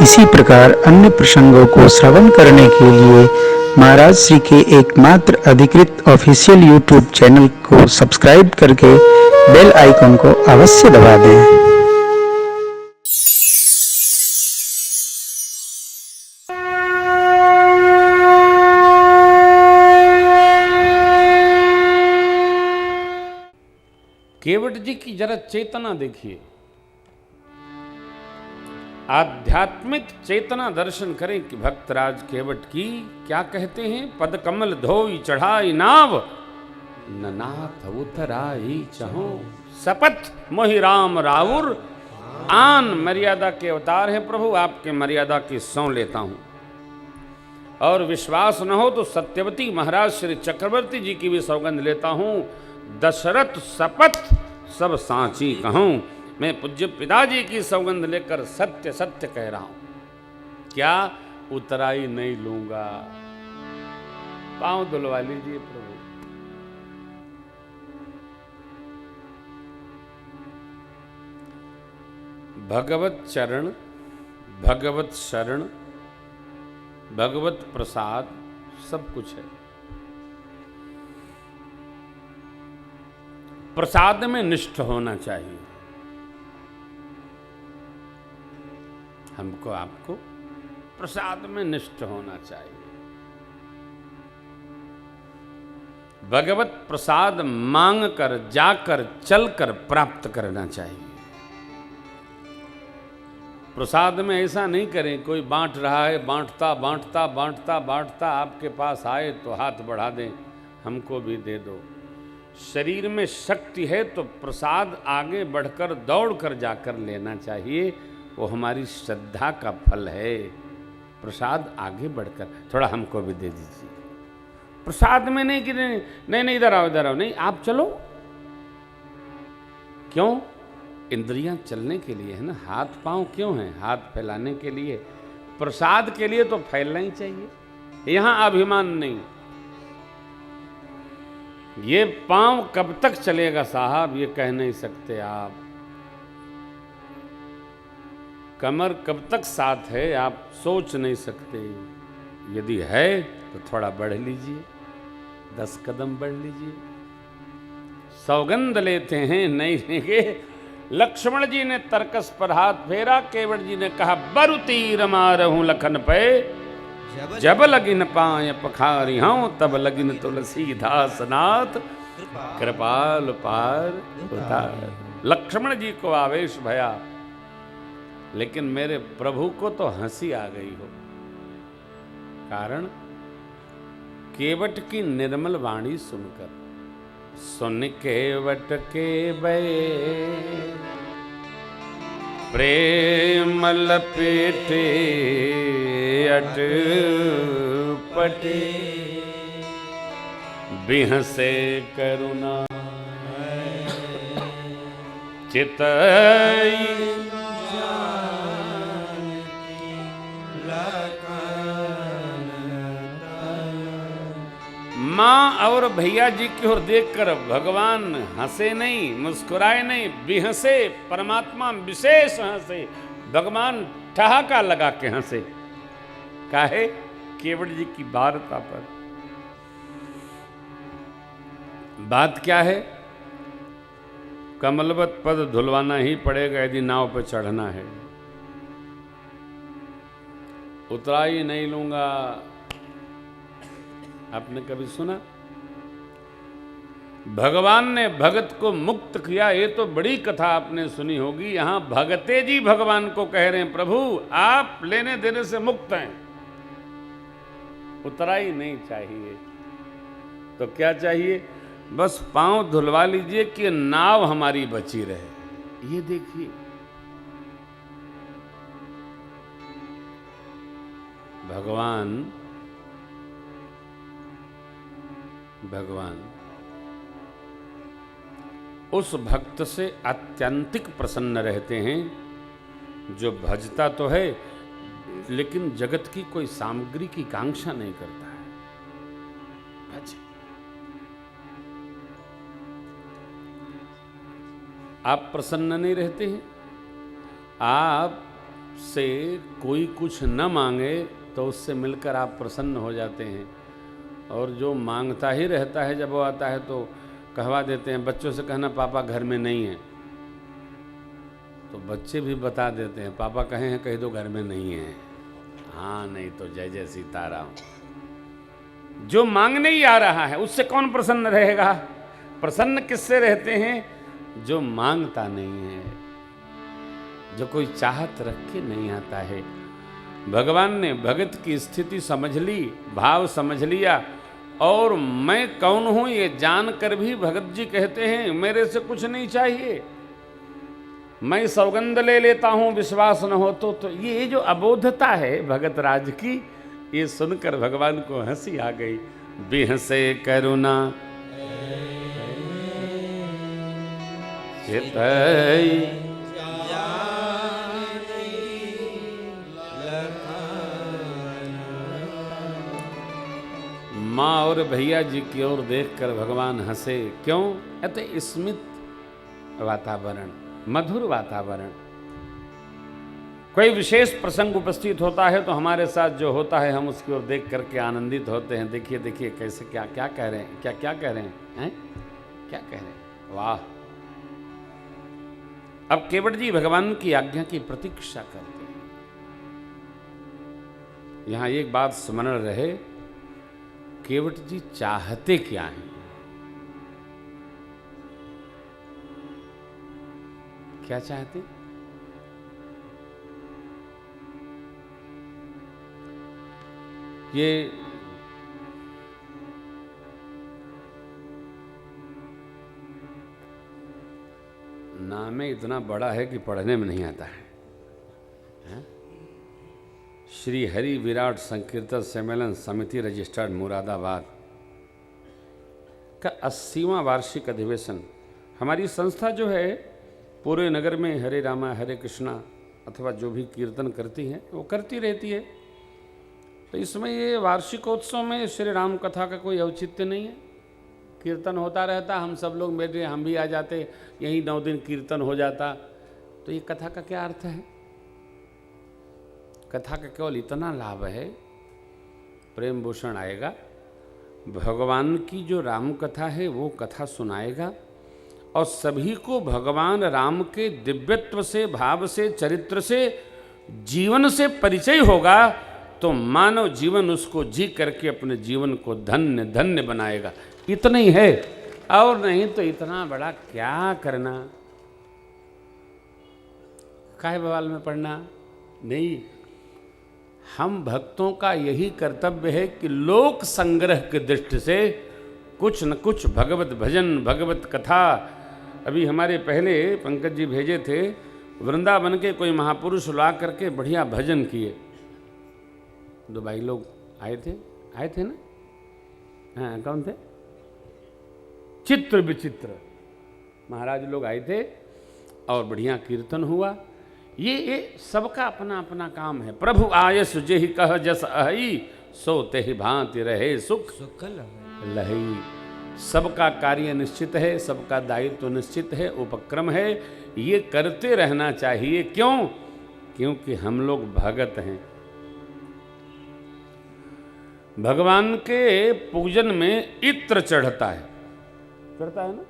इसी प्रकार अन्य प्रसंगों को श्रवण करने के लिए महाराज श्री के एकमात्र अधिकृत ऑफिशियल यूट्यूब चैनल को सब्सक्राइब करके बेल आइकन को अवश्य दबा दें। केवट जी की जरा चेतना देखिए, आध्यात्मिक चेतना दर्शन करें कि भक्तराज केवट की क्या कहते हैं। पद कमल धोई चढ़ाई नाव, ननाथ उतराई चहो, सपथ मोहि राम राउर आन। मर्यादा के अवतार है प्रभु, आपके मर्यादा की सौं लेता हूं। और विश्वास न हो तो सत्यवती महाराज श्री चक्रवर्ती जी की भी सौगंध लेता हूं। दशरथ शपथ सब सांची कहूं, मैं पूज्य पिताजी की सौगंध लेकर सत्य सत्य कह रहा हूं। क्या उतराई नहीं लूंगा। पांव धुलवा लीजिए प्रभु। भगवत चरण, भगवत शरण, भगवत प्रसाद सब कुछ है। प्रसाद में निष्ठ होना चाहिए। हमको आपको प्रसाद में निष्ठ होना चाहिए। भगवत प्रसाद मांग कर, जाकर, चलकर प्राप्त करना चाहिए। प्रसाद में ऐसा नहीं करें कोई बांट रहा है, बांटता बांटता बांटता बांटता आपके पास आए तो हाथ बढ़ा दें, हमको भी दे दो। शरीर में शक्ति है तो प्रसाद आगे बढ़कर दौड़कर जाकर लेना चाहिए, वो हमारी श्रद्धा का फल है। प्रसाद आगे बढ़कर, थोड़ा हमको भी दे दीजिए। प्रसाद में नहीं कि नहीं इधर आओ इधर आओ, नहीं आप चलो। क्यों? इंद्रियां चलने के लिए है ना। हाथ पांव क्यों हैं? हाथ फैलाने के लिए। प्रसाद के लिए तो फैलना ही चाहिए। यहां अभिमान नहीं। ये पांव कब तक चलेगा साहब, ये कह नहीं सकते आप। कमर कब तक साथ है, आप सोच नहीं सकते। यदि है तो थोड़ा बढ़ लीजिए, 10 कदम बढ़ लीजिए। सौगंध लेते हैं, नहीं लेंगे। लक्ष्मण जी ने तरकस पर हाथ फेरा, केवट जी ने कहा बरु तीर मारहूं लखन पे, जब लगिन पाय पखारी हूं, तब लगिन तुलसीदास नाथ कृपाल पार उतार। लक्ष्मण जी को आवेश भया, लेकिन मेरे प्रभु को तो हंसी आ गई हो। कारण केवट की निर्मल वाणी सुनकर। सुन केवट के बै प्रेम लपेटे अटपटे, बिहसे करुणा चितई, माँ और भैया जी की ओर देखकर भगवान हंसे नहीं, मुस्कुराए नहीं, बिहसे। परमात्मा विशेष हंसे। भगवान ठहाका लगा के हंसे। काहे? केवट जी की वार्ता पर। बात क्या है? कमलवत पद धुलवाना ही पड़ेगा यदि नाव पर चढ़ना है। उतराई नहीं लूंगा। आपने कभी सुना? भगवान ने भगत को मुक्त किया, ये तो बड़ी कथा आपने सुनी होगी। यहां भगते जी भगवान को कह रहे हैं प्रभु आप लेने देने से मुक्त हैं, उतराई नहीं चाहिए। तो क्या चाहिए? बस पांव धुलवा लीजिए कि नाव हमारी बची रहे। ये देखिए, भगवान उस भक्त से अत्यंतिक प्रसन्न रहते हैं जो भजता तो है लेकिन जगत की कोई सामग्री की कांक्षा नहीं करता है। भज। आप प्रसन्न नहीं रहते हैं। आप से कोई कुछ न मांगे तो उससे मिलकर आप प्रसन्न हो जाते हैं, और जो मांगता ही रहता है जब वो आता है तो कहवा देते हैं। बच्चों से कहना पापा घर में नहीं है, तो बच्चे भी बता देते हैं पापा कहे हैं, कह दो घर में नहीं है। हाँ नहीं तो जय जय सीताराम। जो मांगने ही आ रहा है उससे कौन प्रसन्न रहेगा? प्रसन्न किससे रहते हैं? जो मांगता नहीं है, जो कोई चाहत रख के नहीं आता है। भगवान ने भगत की स्थिति समझ ली, भाव समझ लिया, और मैं कौन हूं ये जानकर भी भगत जी कहते हैं मेरे से कुछ नहीं चाहिए, मैं सौगंध ले लेता हूं विश्वास न हो तो ये जो अबोधता है भगत राज की, ये सुनकर भगवान को हंसी आ गई। बेहसे करुणा चितई माँ और भैया जी की ओर देखकर भगवान हंसे। क्यों? अत स्मित वातावरण, मधुर वातावरण। कोई विशेष प्रसंग उपस्थित होता है तो हमारे साथ जो होता है हम उसकी ओर देख करके आनंदित होते हैं। देखिए देखिए कैसे क्या क्या कह रहे हैं, क्या क्या कह रहे हैं, क्या कह रहे हैं, वाह। अब केवट जी भगवान की आज्ञा की प्रतीक्षा करते हैं। यहां एक बात स्मरण रहे, केवट जी चाहते क्या हैं? क्या चाहते? ये नाम इतना बड़ा है कि पढ़ने में नहीं आता है। श्री हरि विराट संकीर्तन सम्मेलन समिति रजिस्टर्ड मुरादाबाद का 80वां वार्षिक अधिवेशन। हमारी संस्था जो है पूरे नगर में हरे रामा हरे कृष्णा अथवा जो भी कीर्तन करती है वो करती रहती है। तो इसमें ये वार्षिकोत्सव में श्री राम कथा का कोई औचित्य नहीं है। कीर्तन होता रहता, हम सब लोग बैठे, हम भी आ जाते, यहीं 9 दिन कीर्तन हो जाता, तो ये कथा का क्या अर्थ है? कथा का केवल इतना लाभ है, प्रेम भूषण आएगा, भगवान की जो राम कथा है वो कथा सुनाएगा, और सभी को भगवान राम के दिव्यत्व से, भाव से, चरित्र से, जीवन से परिचय होगा, तो मानव जीवन उसको जी करके अपने जीवन को धन्य धन्य बनाएगा। इतना ही है, और नहीं तो इतना बड़ा क्या करना, काहे बवाल में पढ़ना नहीं। हम भक्तों का यही कर्तव्य है कि लोक संग्रह की दृष्टि से कुछ न कुछ भगवत भजन, भगवत कथा। अभी हमारे पहले पंकज जी भेजे थे, वृंदावन के कोई महापुरुष ला करके बढ़िया भजन किए। 2 भाई लोग आए थे ना? हाँ, कौन थे? चित्र विचित्र महाराज लोग आए थे और बढ़िया कीर्तन हुआ। ये सबका अपना अपना काम है। प्रभु आयस जेहि कह जस अहि, सो तेहि भांति रहे सुख लही। सबका कार्य निश्चित है, सबका दायित्व निश्चित है, उपक्रम है, ये करते रहना चाहिए। क्यों? क्योंकि हम लोग भगत हैं। भगवान के पूजन में इत्र चढ़ता है ना?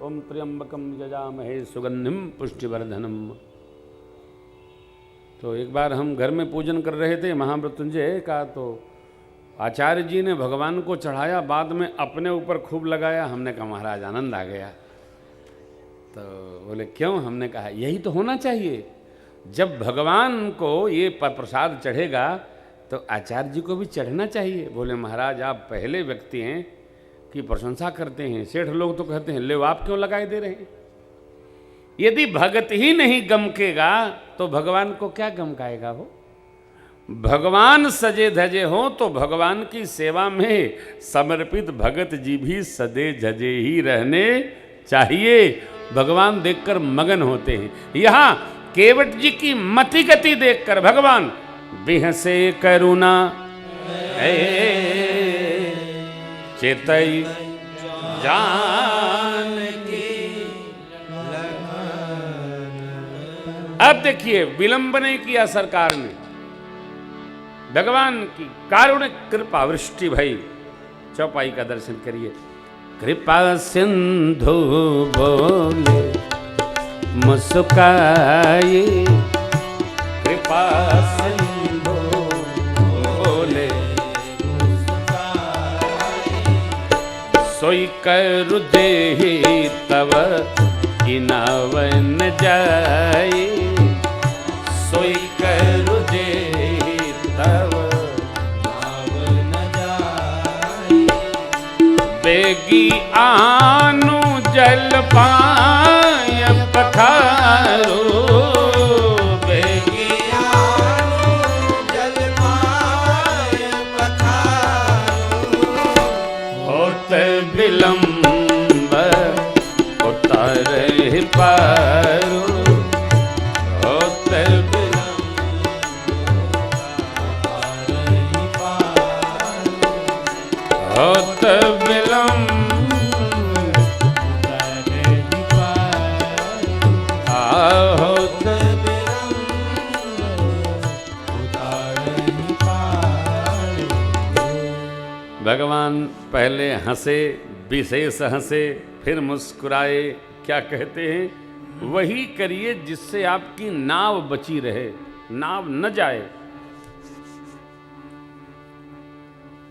ओम त्र्यंबकम यजामहे सुगंधिम पुष्टिवर्धनम। तो एक बार हम घर में पूजन कर रहे थे महामृत्युंजय का, तो आचार्य जी ने भगवान को चढ़ाया, बाद में अपने ऊपर खूब लगाया। हमने कहा महाराज आनंद आ गया। तो बोले क्यों? हमने कहा यही तो होना चाहिए। जब भगवान को ये प्रसाद चढ़ेगा तो आचार्य जी को भी चढ़ना चाहिए। बोले महाराज आप पहले व्यक्ति हैं कि प्रशंसा करते हैं, सेठ लोग तो कहते हैं ले आप क्यों लगाए दे रहे हैं। यदि भगत ही नहीं गमकेगा तो भगवान को क्या गमकाएगा वो? भगवान सजे धजे हो तो भगवान की सेवा में समर्पित भगत जी भी सदे धजे ही रहने चाहिए। भगवान देखकर मगन होते हैं। यहाँ केवट जी की मति गति देखकर भगवान बिहसे करुणा चेतई जान की अब देखिए विलंब नहीं किया सरकार ने, भगवान की कारुणिक कृपा वृष्टि भई। चौपाई का दर्शन करिए। कृपा सिंधु बोले मुस्काए, कृपा सिंधु बोले सोई कर देहि तव गिनावन जाए, सोई कर देहि तव गिनावन जाए। बेगी आनु जल पाय पखारो, बेगी आनु जल पाय पखारो। होत विलंब उतारे पारो, होत विलंब उतारे पारो, होत विलंब उतारे पारो, होत विलंब उतारे पारो। भगवान पहले हंसे, विशेष हंसे, फिर मुस्कुराए। क्या कहते हैं? वही करिए जिससे आपकी नाव बची रहे, नाव न जाए।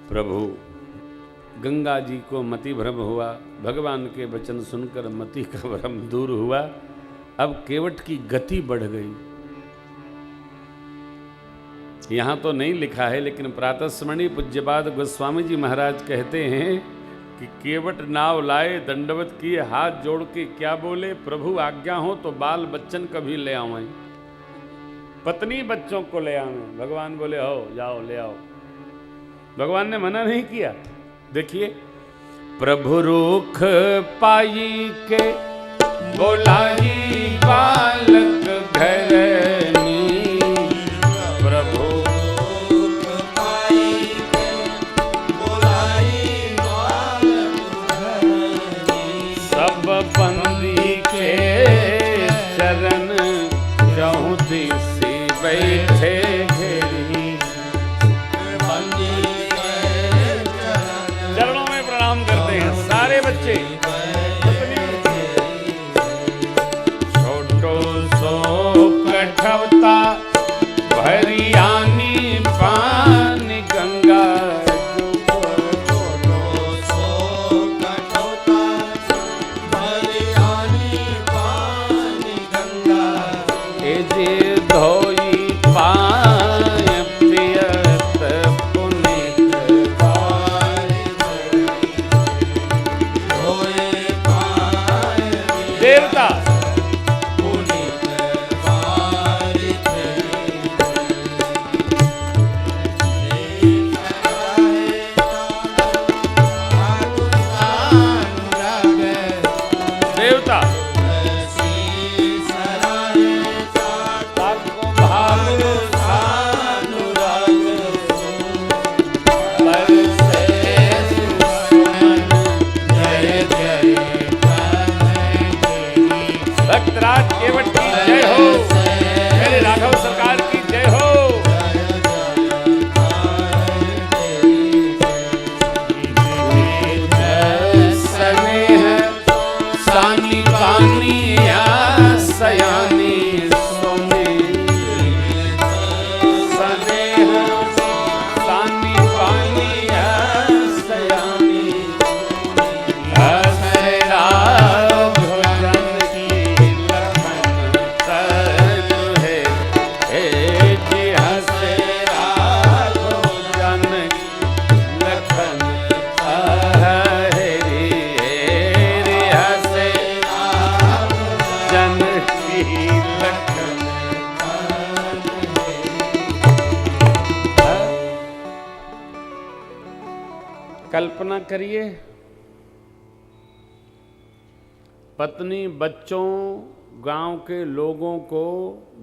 प्रभु गंगा जी को मति भ्रम हुआ, भगवान के वचन सुनकर मति का भ्रम दूर हुआ। अब केवट की गति बढ़ गई। यहां तो नहीं लिखा है, लेकिन प्रातस्मरणीय पूज्यपाद गोस्वामी जी महाराज कहते हैं कि केवट नाव लाए, दंडवत किए, हाथ जोड़ के क्या बोले? प्रभु आज्ञा हो तो बाल बच्चन कभी ले आवें, पत्नी बच्चों को ले आवें। भगवान बोले हो जाओ ले आओ। भगवान ने मना नहीं किया। देखिए, प्रभु रूख पाई के बोलाई बालक घरनी, प्रभु रूख पाई के बोलाई बालक घरनी। सब बंदी के चरण चौदिसी बैठे घेरी, चरणों में प्रणाम करते हैं सारे बच्चे। छोटो सो कठवता भरियानी पानी गंगा, छोटो सो कठवता भरियानी पानी गंगा। ए जे धोई पाय प्रियत पुनीत देवता देवता भक्तराज केवट की जय हो, मेरे राघव सरकार की जय हो। स्नेह सानी पानी या सयानी सोने, स्नेह सानी पानी या सयानी। कल्पना करिए, पत्नी बच्चों गांव के लोगों को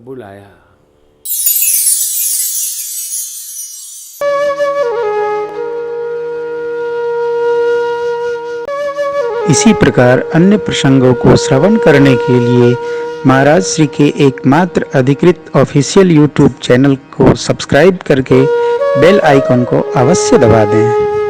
बुलाया। इसी प्रकार अन्य प्रसंगों को श्रवण करने के लिए महाराज श्री के एकमात्र अधिकृत ऑफिशियल यूट्यूब चैनल को सब्सक्राइब करके बेल आइकन को अवश्य दबा दें।